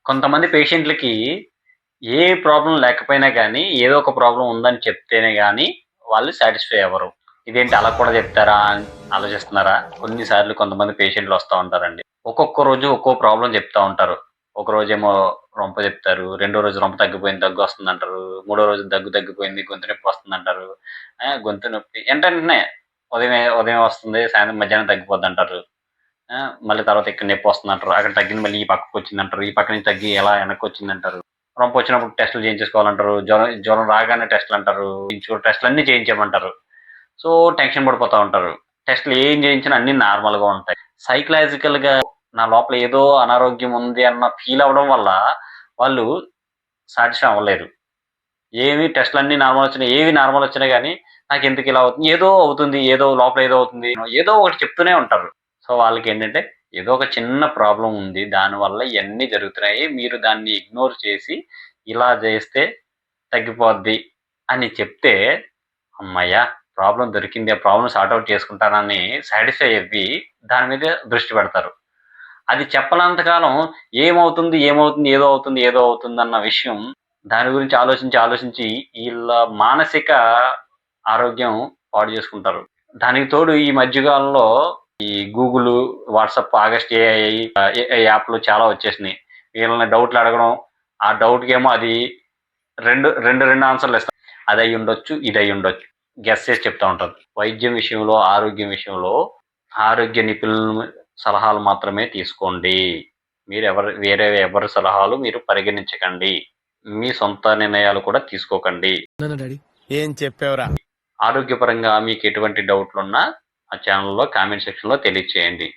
కొంతమంది పేషెంట్‌లకి ఏ ప్రాబ్లమ్ లేకపోయినా గానీ, ఏదో ఒక ప్రాబ్లమ్ ఉందని చెప్తేనే గానీ, వాళ్ళు సాటిస్ఫై అవ్వరు. ఇదేంటి అలా కూడా చెప్తారా అని ఆలోచిస్తున్నారా? కొన్ని సార్లు కొంతమంది పేషెంట్‌లు వస్తా ఉంటారండి. ఒక్కొక్క రోజు ఒక్కో ప్రాబ్లమ్ చెప్తా ఉంటారు. ఒక రోజేమో రొంప చెప్తారు. రెండో రోజు రొంప తగ్గిపోయింది, దగ్గొస్తుందంటారు. మూడో రోజు దగ్గు తగ్గిపోయింది, గొంతు నొప్పి వస్తుందంటారు. గొంతు నొప్పి ఎంటెంటనే ఉదయమే ఉదయం వస్తుంది, సాయంత్రం మధ్యాహ్నం తగ్గిపోద్దంటారు. మళ్ళీ తర్వాత ఇక్కడ నొప్పొస్తుందంటారు. అక్కడ తగ్గింది మళ్ళీ ఈ పక్కకొచ్చిందంటారు. ఈ పక్క నుంచి తగ్గి ఎలా వెనక్కొచ్చిందంటారు. రొంపొచ్చినప్పుడు టెస్టులు చేయించేసుకోవాలంటారు. జ్వరం రాగానే టెస్టులంటారు. టెస్టులన్నీ చేయించేయమంటారు. సో, టెన్షన్ పడిపోతా ఉంటారు. టెస్టులు ఏం చేయించినా అన్నీ నార్మల్‌గా ఉంటాయి. సైకలాజికల్‌గా నా లోపల ఏదో అనారోగ్యం ఉంది అన్న ఫీల్ అవ్వడం వల్ల వాళ్ళు సాటిస్ఫై అవ్వలేరు. ఏవి టెస్టులన్నీ నార్మల్ వచ్చినాయి. ఏవి నార్మల్ వచ్చినా గానీ నాకెందుకు ఇలా అవుతుంది? ఏదో అవుతుంది. ఏదో లోపల ఏదో అవుతుంది. ఏదో ఒకటి చెప్తూనే ఉంటారు. సో, వాళ్ళకేంటంటే ఏదో ఒక చిన్న ప్రాబ్లమ్ ఉంది. దానివల్ల ఇయన్నీ జరుగుతున్నాయి. మీరు దాన్ని ఇగ్నోర్ చేసి ఇలా చేస్తే తగ్గిపోద్ది అని చెప్తే, హమ్మయ్య! ప్రాబ్లమ్ దొరికింది. ఆ ప్రాబ్లమ్ సార్ట్ ఔట్ చేసుకుంటానని సాటిస్ఫై అవ్వి దాని మీద దృష్టి పెడతారు. అది చెప్పనంత కాలం ఏమవుతుంది, ఏమవుతుంది, ఏదో అవుతుంది, ఏదో అవుతుందన్న విషయం దాని గురించి ఆలోచించి, ఆలోచించి ఈళ్ళ మానసిక ఆరోగ్యం పాడు చేసుకుంటారు. దానికి తోడు ఈ మధ్య కాలంలో ఈ Google, WhatsApp, August AI AI యాప్‌లు చాలా వచ్చేసినాయి. వీళ్ళని డౌట్‌లు అడగడం, ఆ డౌట్‌కేమో అది 2 ఆన్సర్‌లు ఇస్తది. అదయ్యుండొచ్చు, ఇదయ్యుండొచ్చు. గెస్ చేసి చెప్తా ఉంటది. వైద్యం విషయంలో, ఆరోగ్యం విషయంలో ఆరోగ్య నిపుణుల సలహాలు మాత్రమే తీసుకోండి. వేరే ఎవరి సలహాలు మీరు పరిగణించకండి. మీ సొంత నిర్ణయాలు కూడా తీసుకోకండి. ఏం చెప్పావురా? ఆరోగ్యపరంగా మీకు ఎటువంటి డౌట్లున్నా ఆ ఛానెల్‌లో కామెంట్ సెక్షన్‌లో తెలియచేయండి.